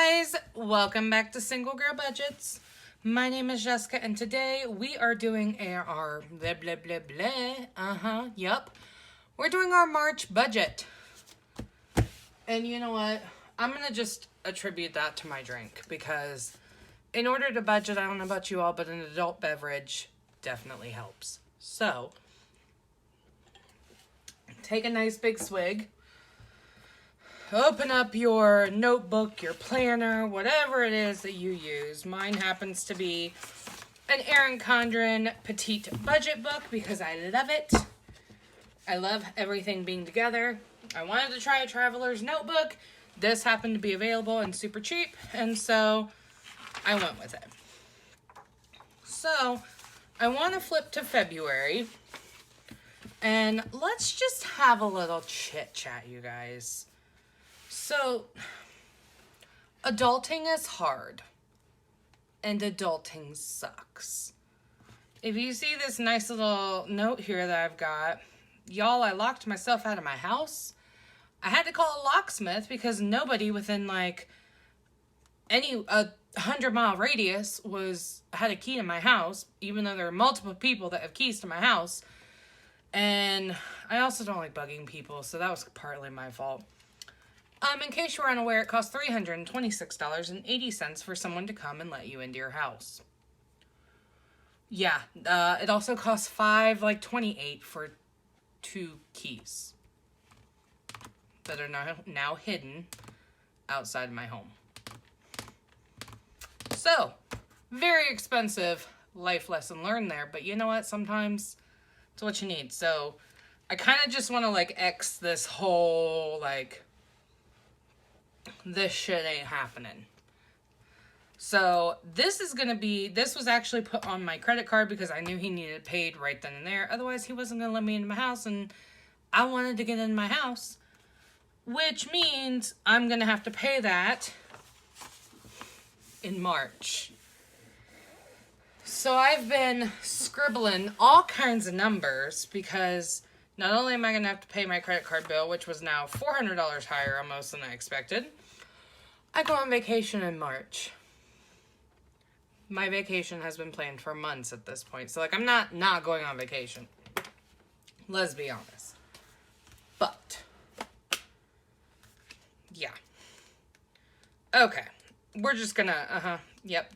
guys, welcome back to Single Girl Budgets. My name is Jessica and today we are doing our blah blah blah blah, yup. We're doing our March budget. And you know what? I'm going to just attribute that to my drink because in order to budget, I don't know about you all, but an adult beverage definitely helps. So, take a nice big swig. Open up your notebook, your planner, whatever it is that you use. Mine happens to be an Erin Condren Petite budget book because I love it. I love everything being together. I wanted to try a traveler's notebook. This happened to be available and super cheap, and so I went with it. So, I want to flip to February, and let's just have a little chit-chat, you guys. So, adulting is hard, and adulting sucks. If you see this nice little note here that I've got, y'all, I locked myself out of my house. I had to call a locksmith because nobody within like any 100-mile radius had a key to my house, even though there are multiple people that have keys to my house. And I also don't like bugging people, so that was partly my fault. In case you were unaware, it costs $326.80 for someone to come and let you into your house. Yeah, it also costs $5.28 for 2 keys that are now hidden outside my home. So, very expensive life lesson learned there, but you know what? Sometimes it's what you need. So, I kind of just want to X this whole this shit ain't happening. So this was actually put on my credit card because I knew he needed it paid right then and there. Otherwise, he wasn't going to let me into my house, and I wanted to get in my house, which means I'm going to have to pay that in March. So I've been scribbling all kinds of numbers because not only am I going to have to pay my credit card bill, which was now $400 higher almost than I expected, I go on vacation in March. My vacation has been planned for months at this point. So, I'm not going on vacation. Let's be honest. But, yeah. Okay. We're just gonna, yep.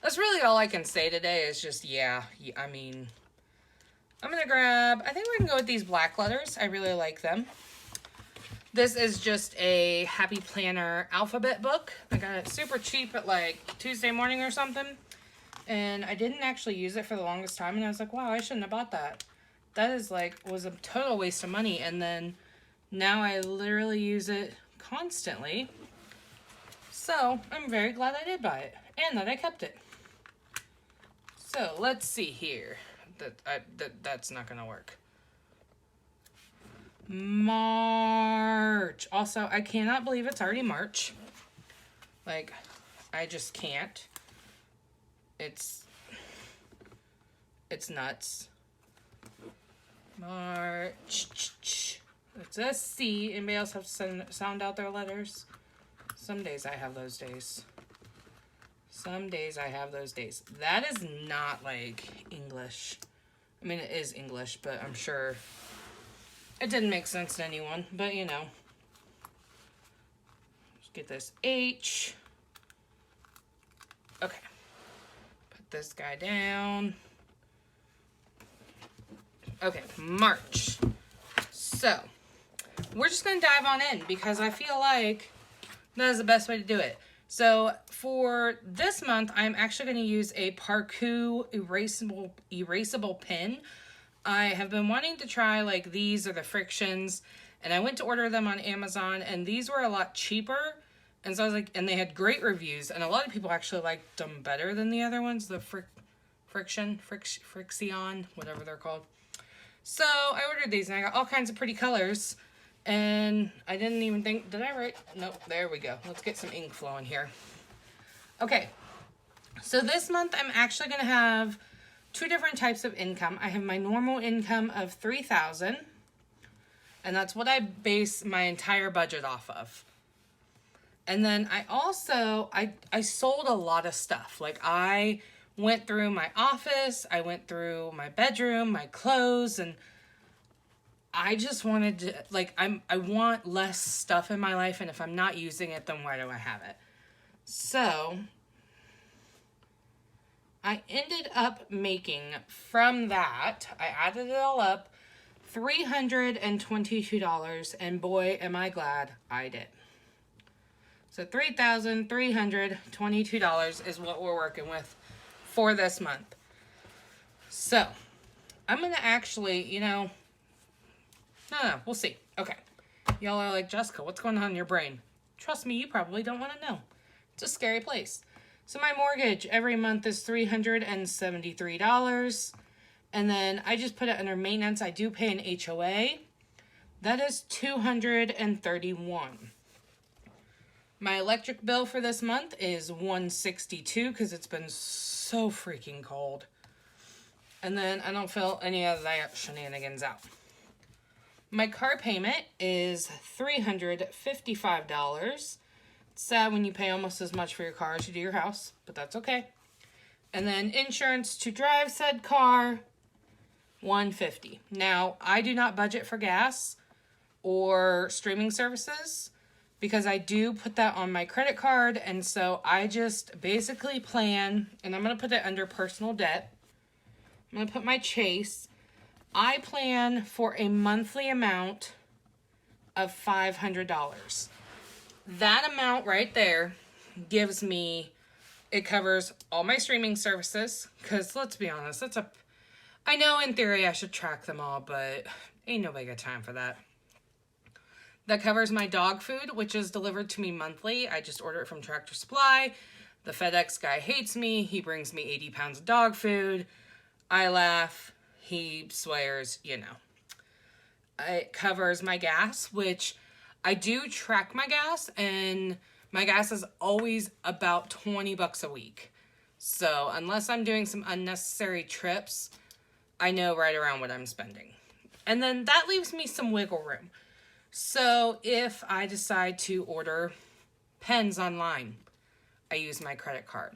That's really all I can say today is just, yeah. I mean, I'm gonna grab, I think we can go with these black letters. I really like them. This is just a Happy Planner alphabet book. I got it super cheap at Tuesday morning or something. And I didn't actually use it for the longest time. And I was like, wow, I shouldn't have bought that. That is was a total waste of money. And then now I literally use it constantly. So I'm very glad I did buy it. And that I kept it. So let's see here. That's not going to work. March. Also, I cannot believe it's already March. I just can't. It's nuts. March. It's a C. Anybody else have to sound out their letters? Some days I have those days. Some days I have those days. That is not English. I mean, it is English, but I'm sure it didn't make sense to anyone, but you know. Let's get this H. Okay. Put this guy down. Okay, March. So, we're just going to dive on in because I feel like that is the best way to do it. So, for this month, I'm actually going to use a Parkour erasable pen. I have been wanting to try these or the frictions, and I went to order them on Amazon, and these were a lot cheaper, and so I was and they had great reviews, and a lot of people actually liked them better than the other ones, the friction, whatever they're called. So I ordered these, and I got all kinds of pretty colors, and I didn't even think, did I write? Nope, there we go. Let's get some ink flowing here. Okay, so this month I'm actually going to have 2 different types of income. I have my normal income of $3,000, and that's what I base my entire budget off of. And then I also, I sold a lot of stuff. Like I went through my office, I went through my bedroom, my clothes, and I just wanted to, like, I want less stuff in my life, and if I'm not using it, then why do I have it? So I ended up making from that, I added it all up, $322, and boy, am I glad I did. So $3,322 is what we're working with for this month. So I'm going to actually, no, we'll see. Okay. Y'all are like, Jessica, what's going on in your brain? Trust me, you probably don't want to know. It's a scary place. So my mortgage every month is $373. And then I just put it under maintenance. I do pay an HOA. That is $231. My electric bill for this month is $162 because it's been so freaking cold. And then I don't fill any of that shenanigans out. My car payment is $355. It's sad when you pay almost as much for your car as you do your house, but that's okay. And then insurance to drive said car, $150. Now, I do not budget for gas or streaming services because I do put that on my credit card, and so I just basically plan, and I'm going to put it under personal debt. I'm going to put my Chase. I plan for a monthly amount of $500. That amount right there gives me, it covers all my streaming services, because let's be honest, I know in theory I should track them all, but ain't nobody got time for that. That covers my dog food, which is delivered to me monthly. I just order it from Tractor Supply. The FedEx guy hates me. He brings me 80 pounds of dog food. I laugh. He swears, It covers my gas, which I do track my gas, and my gas is always about $20 a week. So unless I'm doing some unnecessary trips, I know right around what I'm spending. And then that leaves me some wiggle room. So if I decide to order pens online, I use my credit card.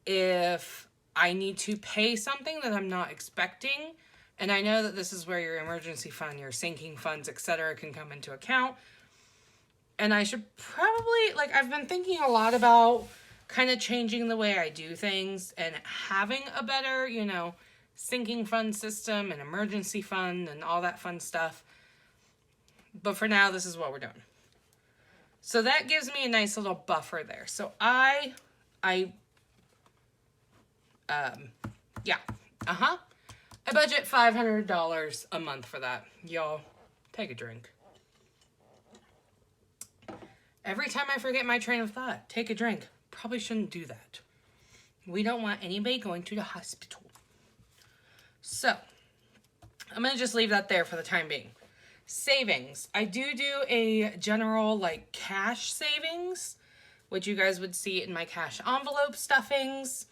If I need to pay something that I'm not expecting, and I know that this is where your emergency fund, your sinking funds, etc. can come into account. And I should probably, I've been thinking a lot about kind of changing the way I do things and having a better, sinking fund system and emergency fund and all that fun stuff. But for now, this is what we're doing. So that gives me a nice little buffer there. So I budget $500 a month for that. Y'all, take a drink. Every time I forget my train of thought, take a drink. Probably shouldn't do that. We don't want anybody going to the hospital. So, I'm going to just leave that there for the time being. Savings. I do a general, cash savings, which you guys would see in my cash envelope stuffings.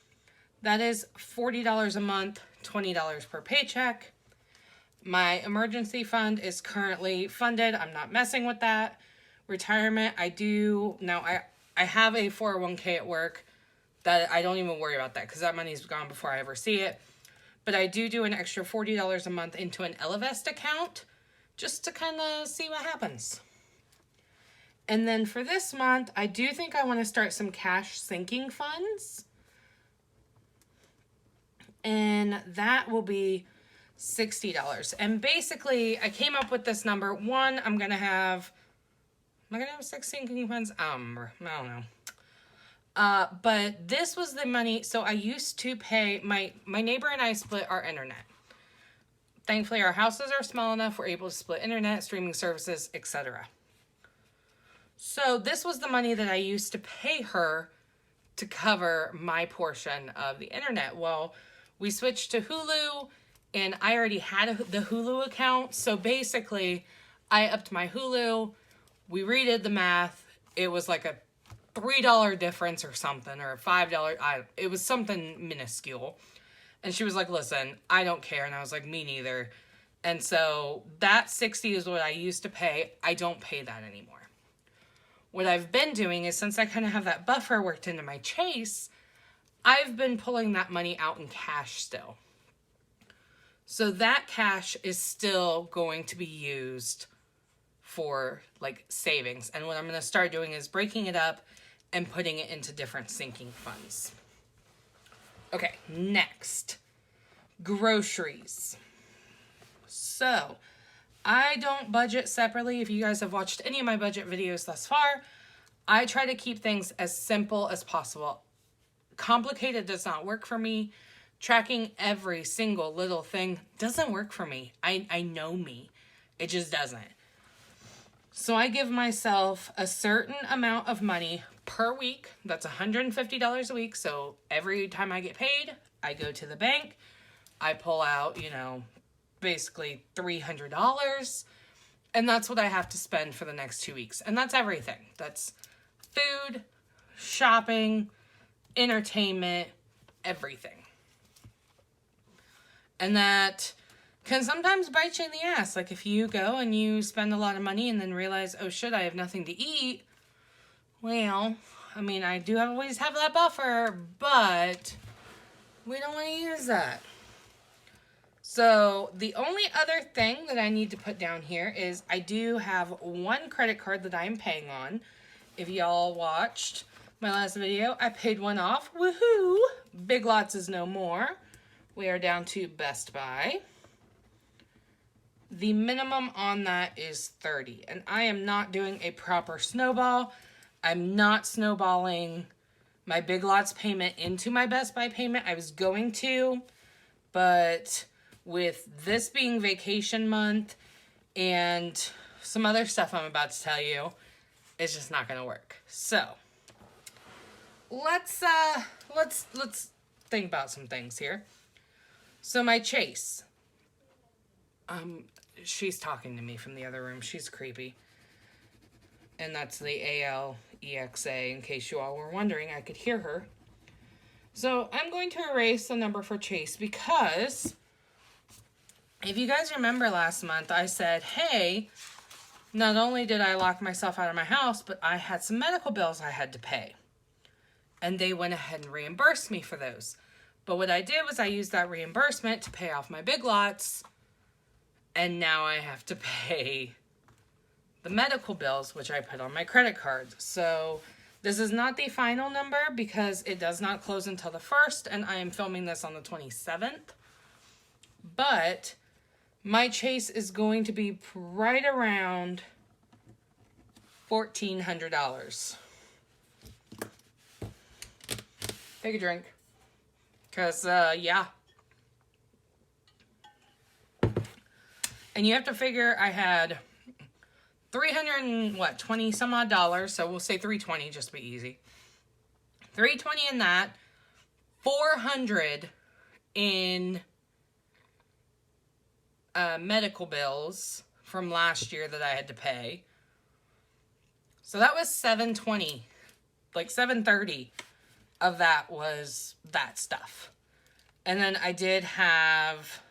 That is $40 a month, $20 per paycheck. My emergency fund is currently funded. I'm not messing with that. Retirement, I have a 401k at work that I don't even worry about that because that money's gone before I ever see it. But I do an extra $40 a month into an Elevest account just to kind of see what happens. And then for this month, I do think I want to start some cash sinking funds. And that will be $60. And basically, I came up with this number. One, am I going to have 6 sinking funds? I don't know. But this was the money. So I used to pay, my neighbor and I split our internet. Thankfully, our houses are small enough. We're able to split internet, streaming services, etc. So this was the money that I used to pay her to cover my portion of the internet. Well, we switched to Hulu, and I already had the Hulu account. So basically, I upped my Hulu. We redid the math. It was like a $3 difference or something, or a $5. It was something minuscule. And she was like, listen, I don't care. And I was like, me neither. And so that $60 is what I used to pay. I don't pay that anymore. what I've been doing is, since I kind of have that buffer worked into my Chase, I've been pulling that money out in cash still. So that cash is still going to be used for like savings. And what I'm going to start doing is breaking it up and putting it into different sinking funds. Okay, next, groceries. So I don't budget separately. If you guys have watched any of my budget videos thus far, I try to keep things as simple as possible. Complicated does not work for me. Tracking every single little thing doesn't work for me. I know me. It just doesn't. So I give myself a certain amount of money per week. That's $150 a week. So every time I get paid, I go to the bank. I pull out, basically $300. And that's what I have to spend for the next 2 weeks. And that's everything. That's food, shopping, entertainment, everything. And that can sometimes bite you in the ass. Like if you go and you spend a lot of money and then realize, oh shit, I have nothing to eat. Well, I do always have that buffer, but we don't want to use that. So the only other thing that I need to put down here is I do have one credit card that I'm paying on. If y'all watched my last video, I paid one off. Woohoo! Big Lots is no more. We are down to Best Buy. The minimum on that is $30. And I am not doing a proper snowball. I'm not snowballing my Big Lots payment into my Best Buy payment. I was going to, but with this being vacation month and some other stuff I'm about to tell you, it's just not going to work. So let's think about some things here. So my Chase, she's talking to me from the other room. She's creepy. And that's the ALEXA, in case you all were wondering. I could hear her. So I'm going to erase the number for Chase because if you guys remember last month, I said, hey, not only did I lock myself out of my house, but I had some medical bills I had to pay. And they went ahead and reimbursed me for those. But what I did was I used that reimbursement to pay off my Big Lots. And now I have to pay the medical bills, which I put on my credit card. So this is not the final number because it does not close until the 1st. And I am filming this on the 27th. But my Chase is going to be right around $1,400. Take a drink. Because, yeah. And you have to figure I had $320 some odd dollars. So we'll say $320 just to be easy. $320 in that. $400 in medical bills from last year that I had to pay. So that was $720. Like $730 of that was that stuff. And then I did have,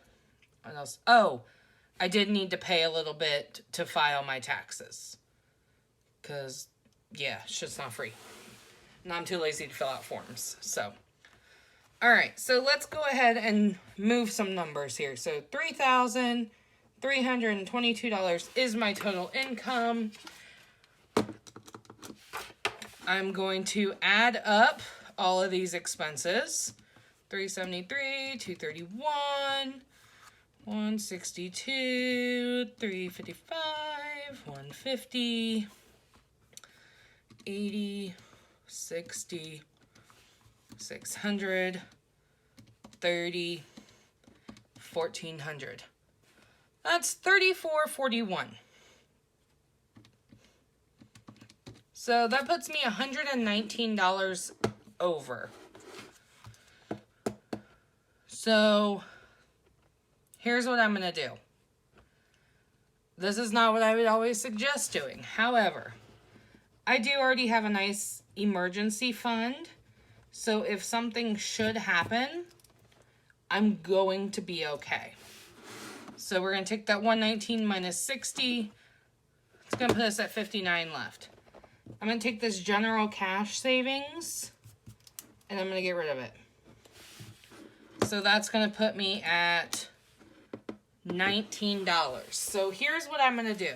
what else? Oh, I did need to pay a little bit to file my taxes. Because, yeah, shit's not free. And I'm too lazy to fill out forms. So, alright, so let's go ahead and move some numbers here. So, $3,322 is my total income. I'm going to add up all of these expenses. $373, $231, $162, $355, $150, $80, $60, $600, $30, $1,400. That's $34.41. So that puts me $119 over. So here's what I'm going to do. This is not what I would always suggest doing. However, I do already have a nice emergency fund. So if something should happen, I'm going to be okay. So we're going to take that 119 minus 60. It's going to put us at 59 left. I'm going to take this general cash savings and I'm going to get rid of it. So that's going to put me at $19. So here's what I'm going to do.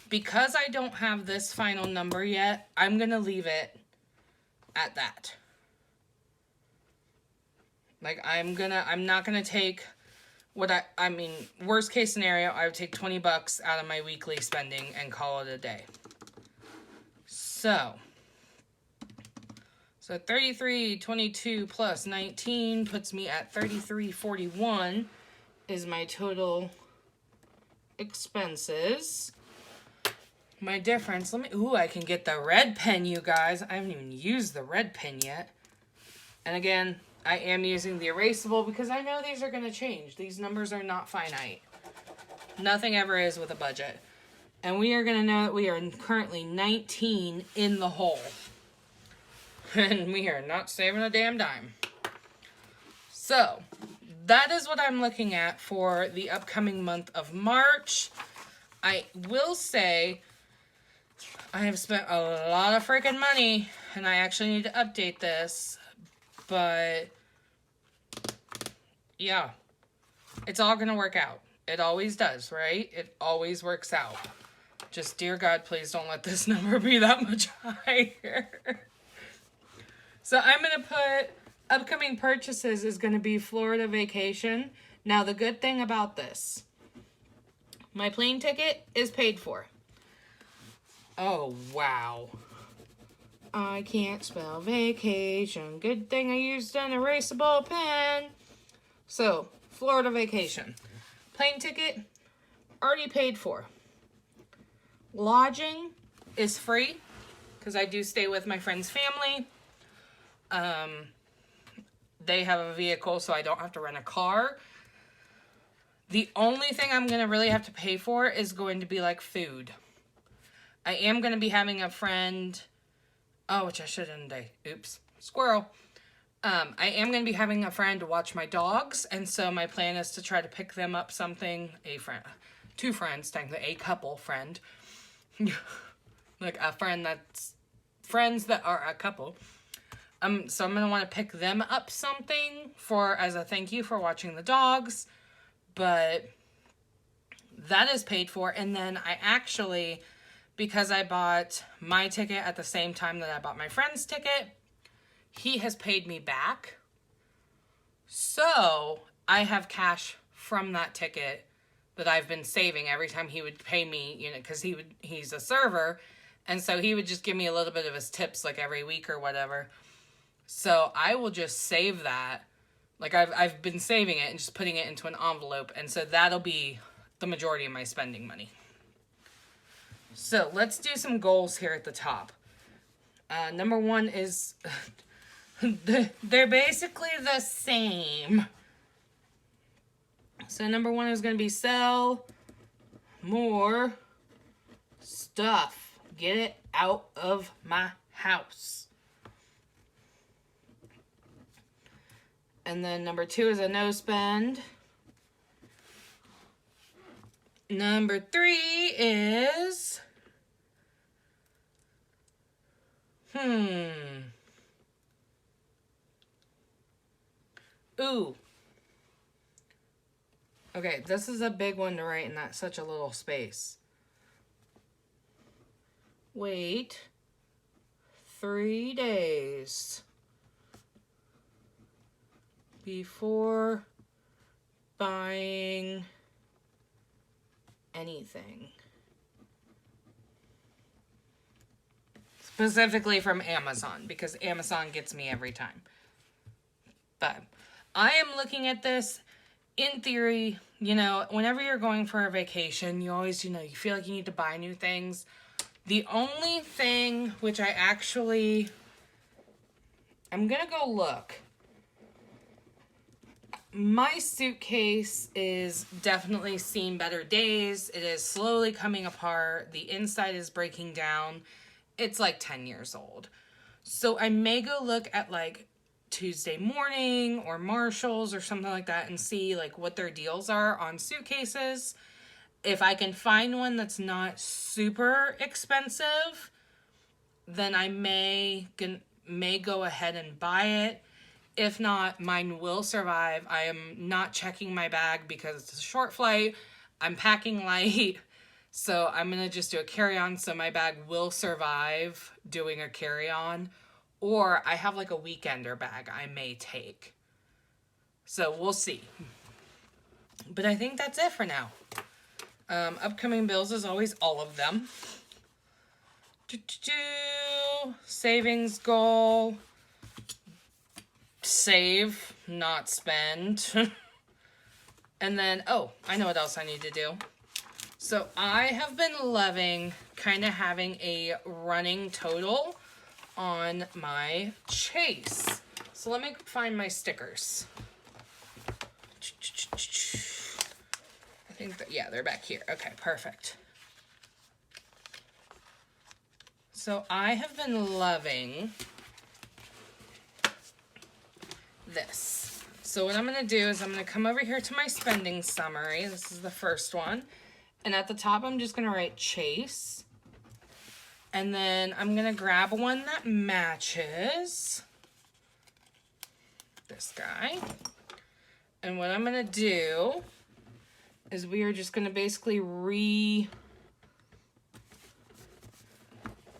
Because I don't have this final number yet, I'm going to leave it at that. Like, I'm not going to take I mean, worst case scenario, I would take 20 bucks out of my weekly spending and call it a day. So 33.22 plus 19 puts me at 33.41 is my total expenses. My difference, I can get the red pen, you guys. I haven't even used the red pen yet. And again, I am using the erasable because I know these are going to change. These numbers are not finite. Nothing ever is with a budget. And we are going to know that we are currently 19 in the hole. And we are not saving a damn dime. So, that is what I'm looking at for the upcoming month of March. I will say I have spent a lot of freaking money, and I actually need to update this. But, yeah, it's all going to work out. It always does, right? It always works out. Just, dear God, please don't let this number be that much higher. So I'm going to put upcoming purchases is going to be Florida vacation. Now, the good thing about this, my plane ticket is paid for. Oh, wow. I can't spell vacation. Good thing I used an erasable pen. So, Florida vacation. Plane ticket, already paid for. Lodging is free, because I do stay with my friend's family. They have a vehicle, so I don't have to rent a car. The only thing I'm going to really have to pay for is going to be, like, food. I am going to be having a friend... Oh, which I shouldn't today. Oops. Squirrel. I am going to be having a friend to watch my dogs, and so my plan is to try to pick them up something. Two friends, technically, a couple friend. Like a friend that's friends that are a couple. So I'm going to want to pick them up something as a thank you for watching the dogs. But that is paid for, and then I actually... Because I bought my ticket at the same time that I bought my friend's ticket, he has paid me back. So I have cash from that ticket that I've been saving every time he would pay me, because he's a server. And so he would just give me a little bit of his tips like every week or whatever. So I will just save that. Like I've been saving it and just putting it into an envelope. And so that'll be the majority of my spending money. So, let's do some goals here at the top. Number one is, they're basically the same. So, number one is going to be sell more stuff. Get it out of my house. And then number two is a no spend. Number three is... Ooh. Okay, this is a big one to write in that such a little space. Wait 3 days before buying anything. Specifically from Amazon, because Amazon gets me every time. But I am looking at this, in theory, whenever you're going for a vacation, you always, you feel like you need to buy new things. The only thing which I'm going to go look. My suitcase is definitely seen better days. It is slowly coming apart. The inside is breaking down. It's like 10 years old. So I may go look at like Tuesday Morning or Marshall's or something like that and see like what their deals are on suitcases. If I can find one that's not super expensive, then I may go ahead and buy it. If not, mine will survive. I am not checking my bag because it's a short flight. I'm packing light. So I'm going to just do a carry-on so my bag will survive doing a carry-on. Or I have like a weekender bag I may take. So we'll see. But I think that's it for now. Upcoming bills is always all of them. Savings goal. Save, not spend. And then, oh, I know what else I need to do. So I have been loving kind of having a running total on my Chase. So let me find my stickers. I think that, yeah, they're back here. Okay, perfect. So I have been loving this. So what I'm going to do is I'm going to come over here to my spending summary. This is the first one. And at the top, I'm just going to write Chase. And then I'm going to grab one that matches this guy. And what I'm going to do is we are just going to basically redo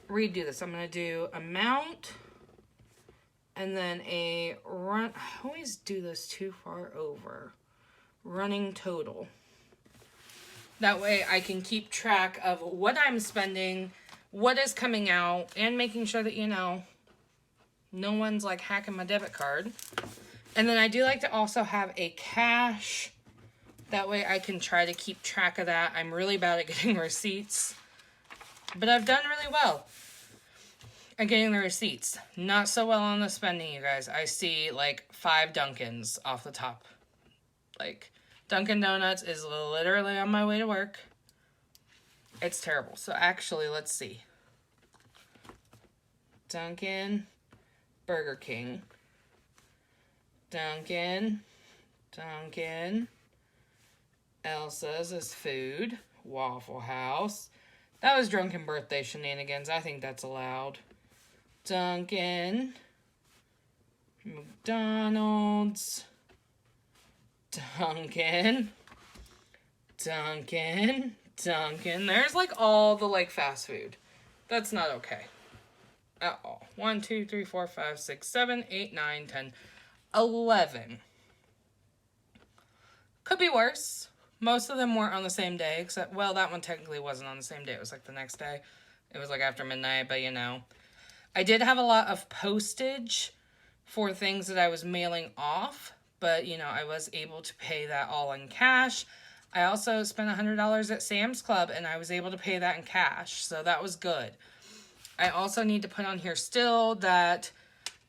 this. I'm going to do amount and then a run. I always do this too far over. Running total. That way I can keep track of what I'm spending, what is coming out, and making sure that, you know, no one's like hacking my debit card. And then I do like to also have a cash. That way I can try to keep track of that. I'm really bad at getting receipts, but I've done really well at getting the receipts. Not so well on the spending, you guys. I see like 5 Dunkins off the top. Like, Dunkin' Donuts is literally on my way to work. It's terrible. So actually, let's see. Dunkin', Burger King, Dunkin', Elsa's is food, Waffle House. That was drunken birthday shenanigans. I think that's allowed. Dunkin', McDonald's, Dunkin'. There's like all the like fast food. That's not okay at all. 1, 2, 3, 4, 5, 6, 7, 8, 9, 10, 11. Could be worse. Most of them weren't on the same day, except, well, that one technically wasn't on the same day. It was like the next day. It was like after midnight, but you know. I did have a lot of postage for things that I was mailing off, but, you know, I was able to pay that all in cash. I also spent $100 at Sam's Club, and I was able to pay that in cash, so that was good. I also need to put on here still that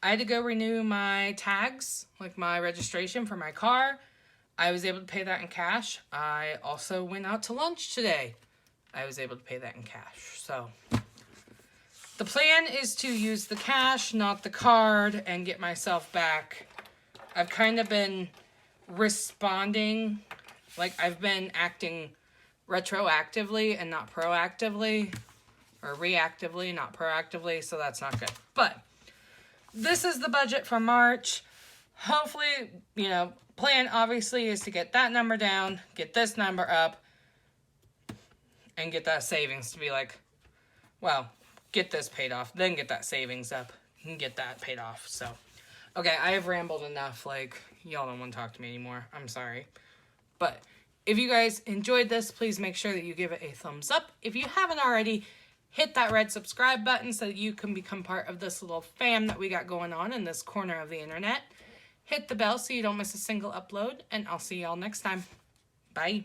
I had to go renew my tags, like my registration for my car. I was able to pay that in cash. I also went out to lunch today. I was able to pay that in cash, so the plan is to use the cash, not the card, and get myself back. I've kind of been responding, like I've been acting retroactively and not proactively, or reactively, not proactively, so that's not good. But this is the budget for March. Hopefully, you know, plan obviously is to get that number down, get this number up, and get that savings to be like, well, get this paid off, then get that savings up, and get that paid off, so. Okay, I have rambled enough, like, y'all don't want to talk to me anymore, I'm sorry. But, if you guys enjoyed this, please make sure that you give it a thumbs up. If you haven't already, hit that red subscribe button so that you can become part of this little fam that we got going on in this corner of the internet. Hit the bell so you don't miss a single upload, and I'll see y'all next time. Bye.